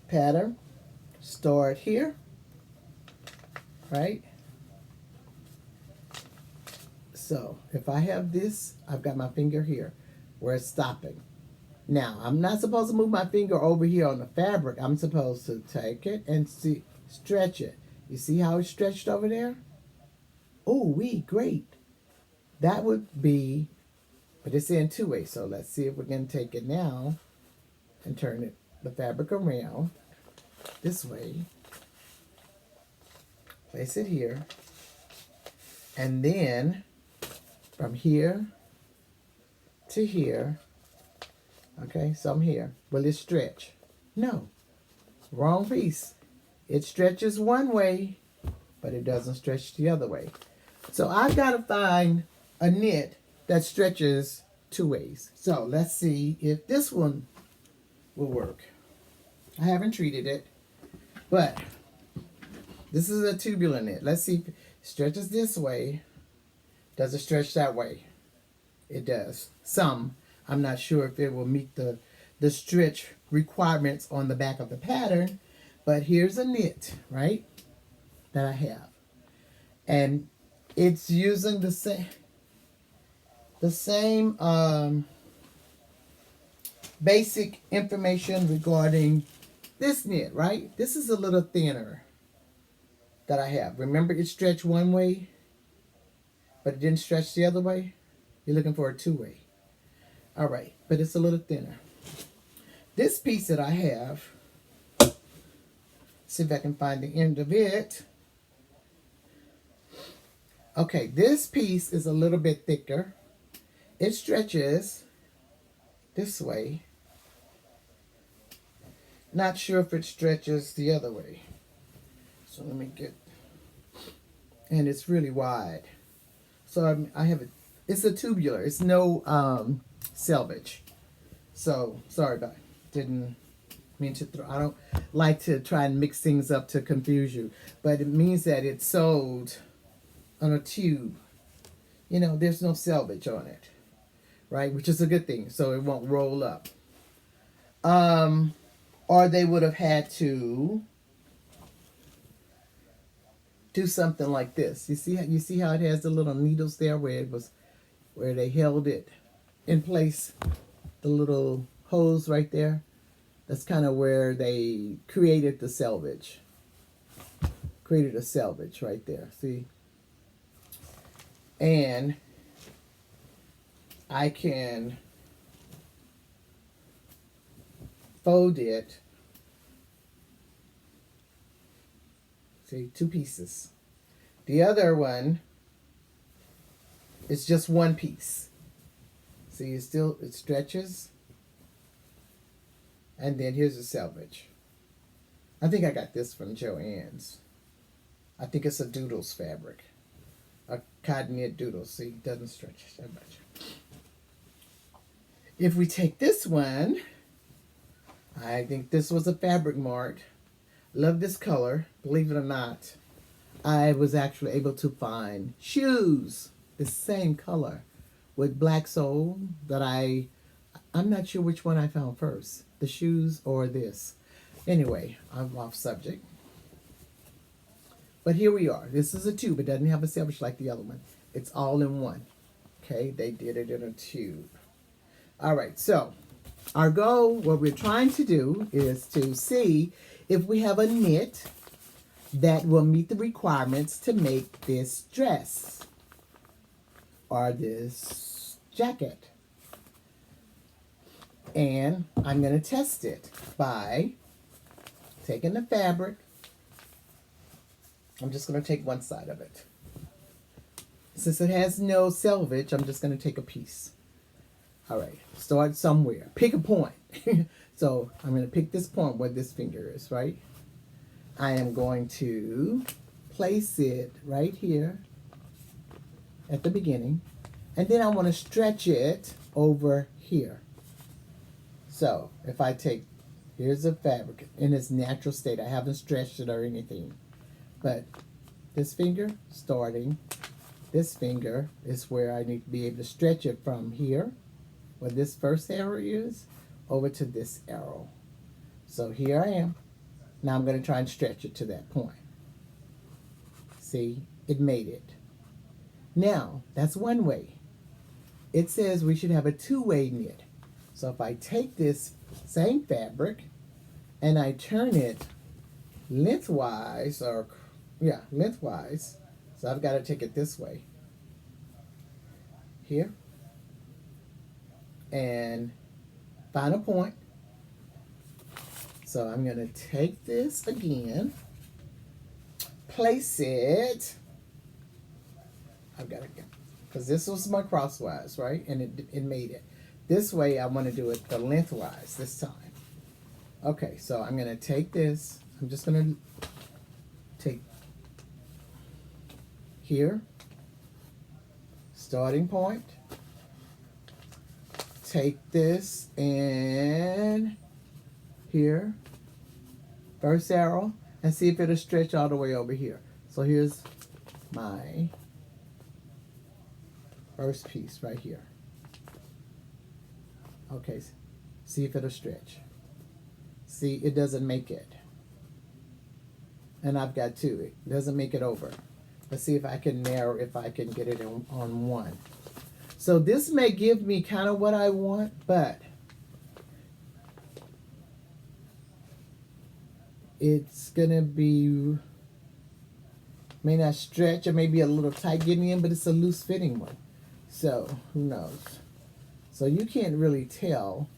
pattern, start here, right? So if I have this, I've got my finger here where it's stopping. Now, I'm not supposed to move my finger over here on the fabric. I'm supposed to take it and stretch it. You see how it's stretched over there? Oh, great. That would be, but it's in two ways. So let's see if we can take it now and turn it, the fabric around this way. Place it here. And then from here to here. Okay, so I'm here. Will it stretch? No. Wrong piece. It stretches one way, but it doesn't stretch the other way. So I've got to find a knit that stretches two ways. So let's see if this one will work. I haven't treated it, but this is a tubular knit. Let's see if it stretches this way. Does it stretch that way? It does. Some. I'm not sure if it will meet the stretch requirements on the back of the pattern, but here's a knit, right, that I have. And it's using the same basic information regarding this knit, right? This is a little thinner that I have. Remember, it stretched one way, but it didn't stretch the other way? You're looking for a two-way. All right, but it's a little thinner. This piece that I have, see if I can find the end of it. Okay, this piece is a little bit thicker. It stretches this way. Not sure if it stretches the other way. So let me get, and it's really wide. So I have it, it's a tubular, it's no selvage. So, sorry about it. Didn't mean to throw, I don't like to try and mix things up to confuse you. But it means that it's sewed on a tube. You know, there's no selvage on it. Right? Which is a good thing. So it won't roll up. Or they would have had to do something like this. You see how it has the little needles there where they held it in place, the little holes right there. That's kind of where they created the selvage. Created a selvage right there. See? And I can fold it. See, two pieces. The other one is just one piece. See, it stretches. And then here's the selvage. I think I got this from Joann's. I think it's a Doodles fabric. A cotton knit Doodles. See, it doesn't stretch that much. If we take this one, I think this was a Fabric Mart. Love this color. Believe it or not, I was actually able to find shoes the same color with black sole that I'm not sure which one I found first, the shoes or this. Anyway, I'm off subject. But here we are. This is a tube. It doesn't have a selvage like the other one. It's all in one. Okay, they did it in a tube. All right, so our goal, what we're trying to do is to see if we have a knit that will meet the requirements to make this dress or this jacket. And I'm going to test it by taking the fabric. I'm just going to take one side of it. Since it has no selvage, I'm just going to take a piece. All right, start somewhere. Pick a point. So I'm going to pick this point where this finger is, right? I am going to place it right here at the beginning. And then I want to stretch it over here. So if I take, here's the fabric in its natural state. I haven't stretched it or anything. But this finger, starting, this finger is where I need to be able to stretch it from here, where this first arrow is, over to this arrow. So here I am. Now I'm going to try and stretch it to that point. See, it made it. Now, that's one way. It says we should have a two-way knit. So if I take this same fabric and I turn it lengthwise, lengthwise. So I've got to take it this way. Here. And find a point. So I'm going to take this again, place it. I've got to go, because this was my crosswise, right? And it made it. This way I want to do it the lengthwise this time. Okay, so I'm going to take this. I'm just going to take here, starting point. Take this and here, first arrow, and see if it'll stretch all the way over here. So here's my first piece right here. Okay, see if it'll stretch. See, it doesn't make it. And I've got two. It doesn't make it over. Let's see if I can narrow, if I can get it on one. So this may give me kind of what I want, but it's going to be, may not stretch, or maybe a little tight getting in, but it's a loose fitting one. So who knows? So you can't really tell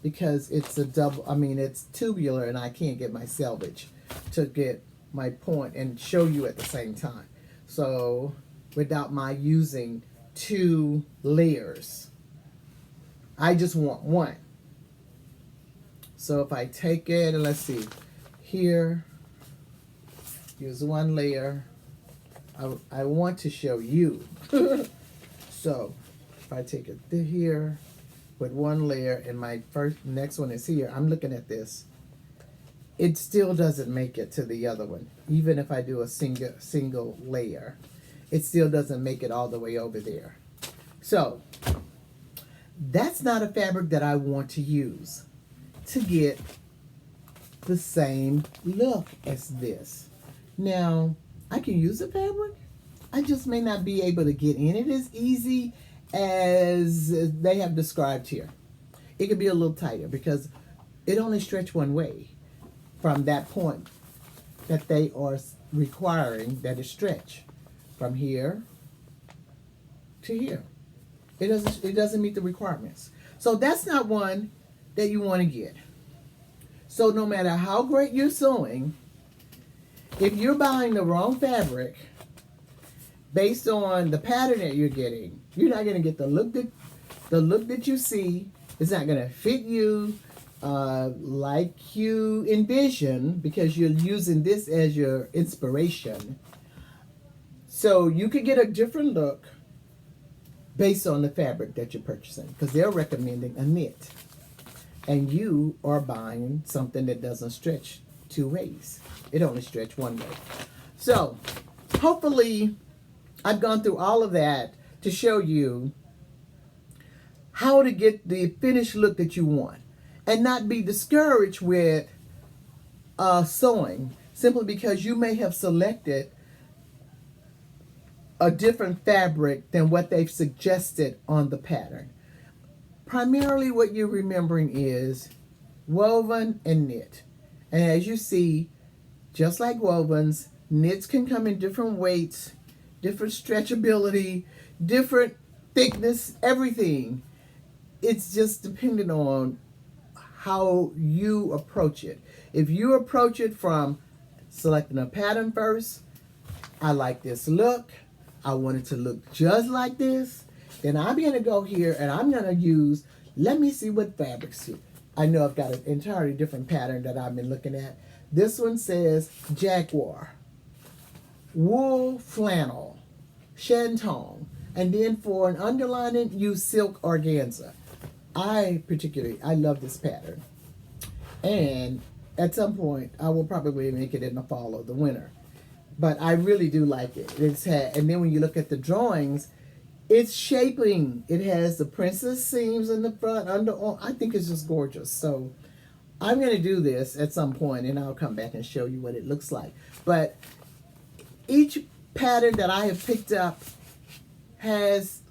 because it's a double, it's tubular and I can't get my selvage to get my point and show you at the same time. So without my using two layers, I just want one. So if I take it and let's see, here, use one layer. I want to show you. So if I take it here with one layer and my next one is here, I'm looking at this. It still doesn't make it to the other one. Even if I do a single layer, it still doesn't make it all the way over there. So that's not a fabric that I want to use to get the same look as this. Now, I can use a fabric. I just may not be able to get in it as easy as they have described here. It could be a little tighter because it only stretches one way from that point that they are requiring that it stretch from here to here. It doesn't meet the requirements. So that's not one that you want to get. So no matter how great you're sewing, if you're buying the wrong fabric based on the pattern that you're getting, you're not going to get the look that you see. It's not going to fit you like you envision because you're using this as your inspiration. So you could get a different look based on the fabric that you're purchasing because they're recommending a knit. And you are buying something that doesn't stretch two ways. It only stretches one way. So hopefully I've gone through all of that to show you how to get the finished look that you want and not be discouraged with sewing simply because you may have selected a different fabric than what they've suggested on the pattern. Primarily what you're remembering is woven and knit. And as you see, just like wovens, knits can come in different weights, different stretchability, different thickness, everything. It's just dependent on how you approach it. If you approach it from selecting a pattern first, I like this look, I want it to look just like this, then I'm going to go here and I'm going to use, let me see what fabrics here. I know I've got an entirely different pattern that I've been looking at. This one says Jaguar, wool flannel, shantung, and then for an underlining, use silk organza. I love this pattern. And at some point, I will probably make it in the fall or the winter. But I really do like it. And then when you look at the drawings, it's shaping. It has the princess seams in the front, underarm. I think it's just gorgeous. So I'm going to do this at some point, and I'll come back and show you what it looks like. But each pattern that I have picked up has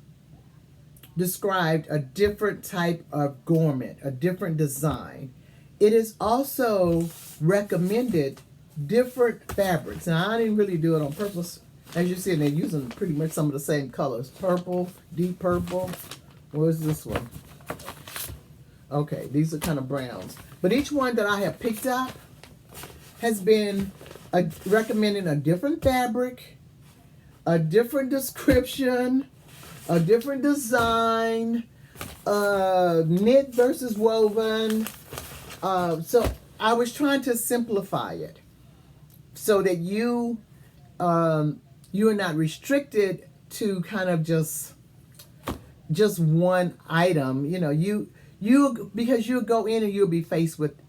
described a different type of garment, a different design. It is also recommended different fabrics. Now, I didn't really do it on purpose. As you see, they're using pretty much some of the same colors. Purple, deep purple. Where's this one? Okay, these are kind of browns. But each one that I have picked up has been recommending a different fabric, a different description, a different design, knit versus woven. So I was trying to simplify it so that you are not restricted to kind of just one item. You know, you because you'll go in and you'll be faced with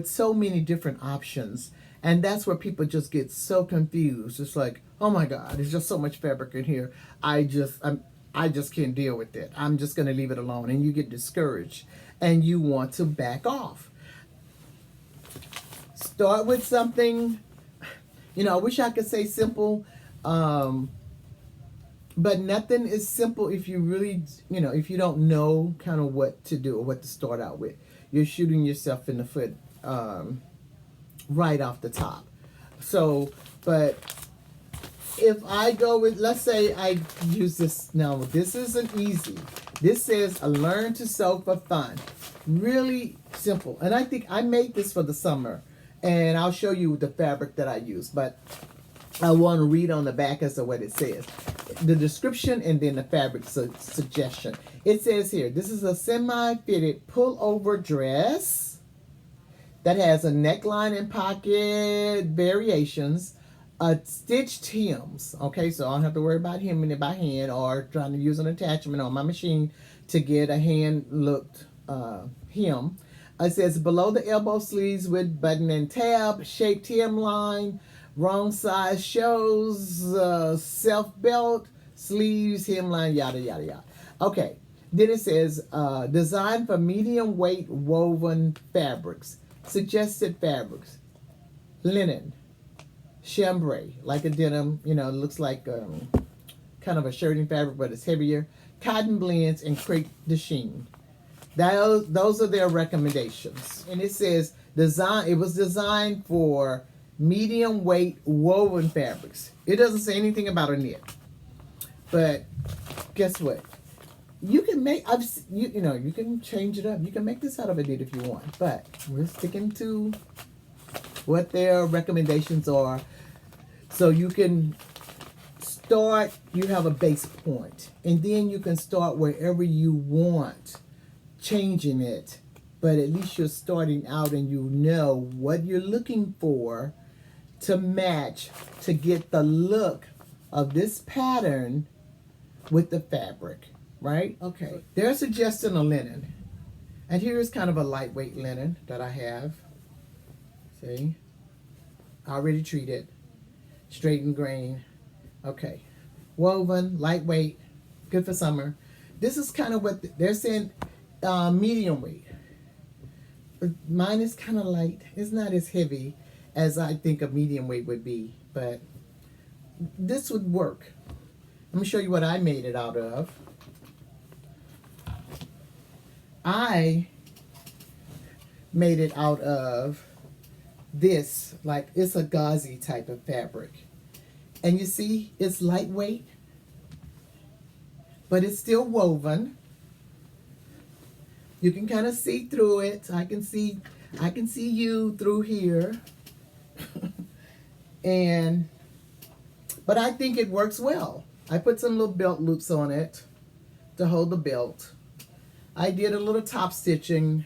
so many different options, and that's where people just get so confused. It's like, oh my God, there's just so much fabric in here. I just can't deal with it. I'm just going to leave it alone, and you get discouraged and you want to back off. Start with something. You know, I wish I could say simple, but nothing is simple if you really, you know, if you don't know kind of what to do or what to start out with. You're shooting yourself in the foot right off the top. So, but if I go with, let's say I use this, now this isn't easy. This says, learn to sew for fun. Really simple. And I think I made this for the summer. And I'll show you the fabric that I use. But I want to read on the back as to what it says. The description and then the fabric suggestion. It says here, this is a semi-fitted pullover dress that has a neckline and pocket variations, stitched hems. Okay, so I don't have to worry about hemming it by hand or trying to use an attachment on my machine to get a hand-looked hem. It says below the elbow sleeves with button and tab, shaped hemline, wrong size shows, self belt, sleeves, hemline, yada, yada, yada. Okay, then it says designed for medium weight woven fabrics. Suggested fabrics: linen, chambray, like a denim, you know, it looks like kind of a shirting fabric, but it's heavier. Cotton blends and crepe de chine. Those are their recommendations. And it says it was designed for medium weight woven fabrics. It doesn't say anything about a knit. But guess what? You can make, you know, you can change it up. You can make this out of a knit if you want. But we're sticking to what their recommendations are. So you can start, you have a base point. And then you can start wherever you want, changing it. But at least you're starting out and you know what you're looking for to match, to get the look of this pattern with the fabric, right? Okay, they're suggesting a linen. And here's kind of a lightweight linen that I have. See? Already treated. Straightened grain. Okay. Woven, lightweight, good for summer. This is kind of what they're saying, medium weight. Mine is kind of light. It's not as heavy as I think a medium weight would be, but this would work. Let me show you what I made it out of. I made it out of this, like it's a gauzy type of fabric. And you see, it's lightweight, but it's still woven. You can kind of see through it. I can see you through here. But I think it works well. I put some little belt loops on it to hold the belt. I did a little top stitching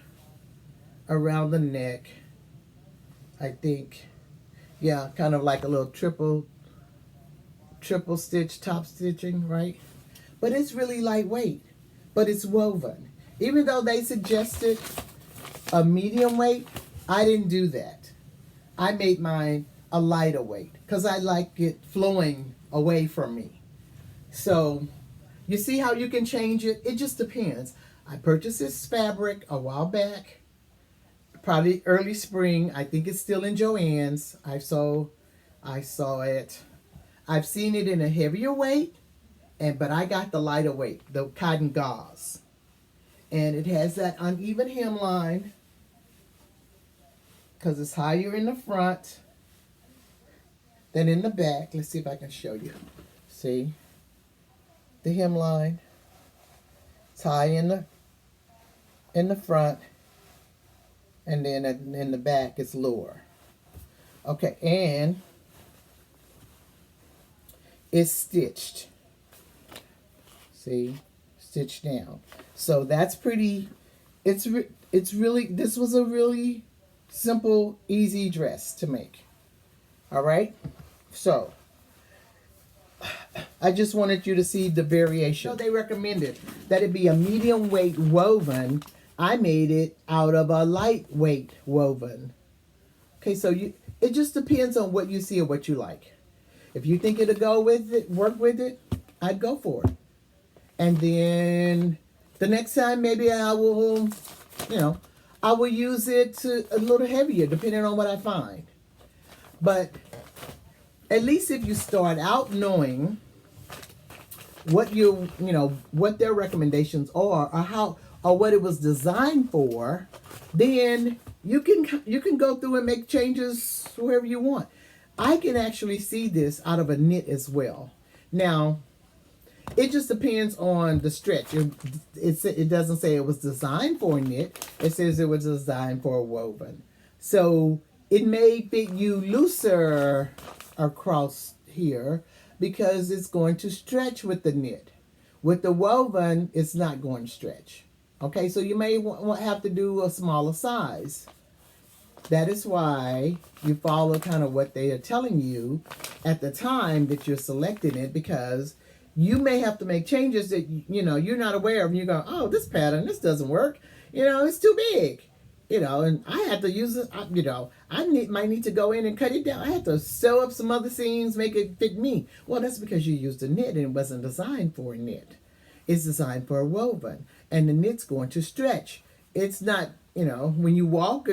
around the neck. I think, yeah, kind of like a little triple stitch top stitching, right? But it's really lightweight, but it's woven. Even though they suggested a medium weight, I didn't do that. I made mine a lighter weight because I like it flowing away from me. So you see how you can change it? It just depends. I purchased this fabric a while back, probably early spring. I think it's still in Joann's. I saw it. I've seen it in a heavier weight, but I got the lighter weight, the cotton gauze. And it has that uneven hemline because it's higher in the front than in the back. Let's see if I can show you. See? The hemline. It's high in the front, and then in the back it's lower. Okay, and it's stitched. See? Stitched down. So that's pretty, it's really, this was a really simple, easy dress to make. All right? So, I just wanted you to see the variation. So they recommended that it be a medium weight woven. I made it out of a lightweight woven. Okay, so it just depends on what you see or what you like. If you think it'll go with it, work with it, I'd go for it. And then the next time maybe I will, I will use it a little heavier depending on what I find. But at least if you start out knowing what what their recommendations are, or what it was designed for, then you can go through and make changes wherever you want. I can actually see this out of a knit as well. Now, it just depends on the stretch. It doesn't say it was designed for a knit. It says it was designed for a woven. So it may fit you looser across here because it's going to stretch with the knit. With the woven, it's not going to stretch. Okay, so you may have to do a smaller size. That is why you follow kind of what they are telling you at the time that you're selecting it, because you may have to make changes that you're not aware of, and you go, oh, this pattern, this doesn't work. It's too big. And I have to use it. Might need to go in and cut it down. I have to sew up some other seams, make it fit me. Well, that's because you used a knit and it wasn't designed for a knit. It's designed for a woven, and the knit's going to stretch. It's not, when you walk,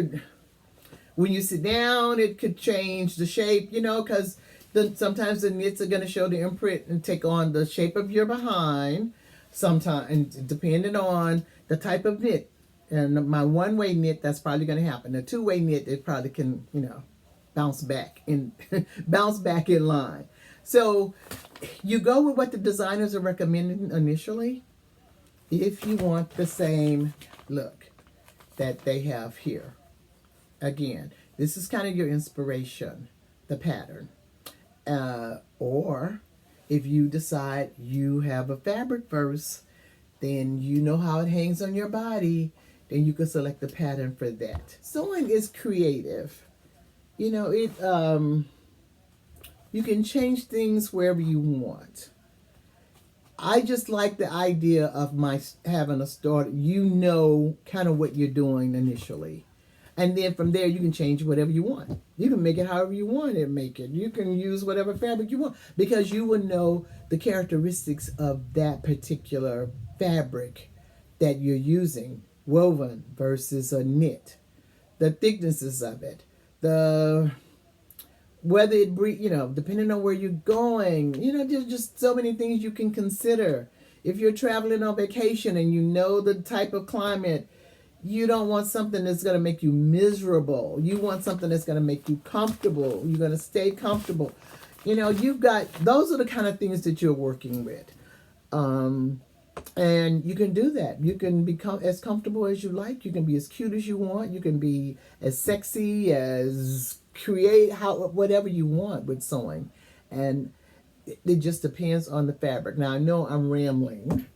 when you sit down, it could change the shape, because sometimes the knits are going to show the imprint and take on the shape of your behind. Sometimes, depending on the type of knit. And my one-way knit, that's probably going to happen. The two-way knit, it probably can, bounce back in line. So you go with what the designers are recommending initially if you want the same look that they have here. Again, this is kind of your inspiration, the pattern. Or if you decide you have a fabric first, then you know how it hangs on your body, then you can select the pattern for that. Sewing is creative. You can change things wherever you want. I just like the idea of having a start. Kind of what you're doing initially. And then from there, you can change whatever you want. You can make it however you want to make it. You can use whatever fabric you want because you will know the characteristics of that particular fabric that you're using, woven versus a knit, the thicknesses of it, whether it depending on where you're going. There's just so many things you can consider. If you're traveling on vacation and you know the type of climate, you don't want something that's going to make you miserable. You want something that's going to make you comfortable. You're going to stay comfortable. Those are the kind of things that you're working with. And you can do that. You can become as comfortable as you like. You can be as cute as you want. You can be as sexy, as whatever you want with sewing. And it just depends on the fabric. Now, I know I'm rambling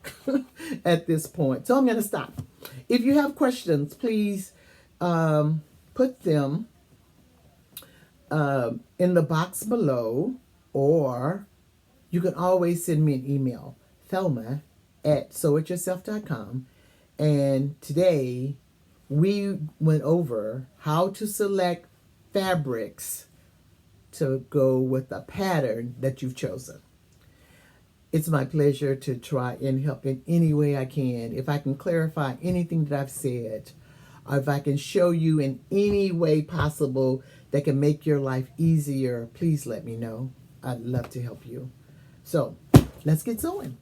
at this point, so I'm going to stop. If you have questions, please put them in the box below, or you can always send me an email, Thelma@sewityourself.com. And today we went over how to select fabrics to go with the pattern that you've chosen. It's my pleasure to try and help in any way I can. If I can clarify anything that I've said, or if I can show you in any way possible that can make your life easier, please let me know. I'd love to help you. So let's get sewing.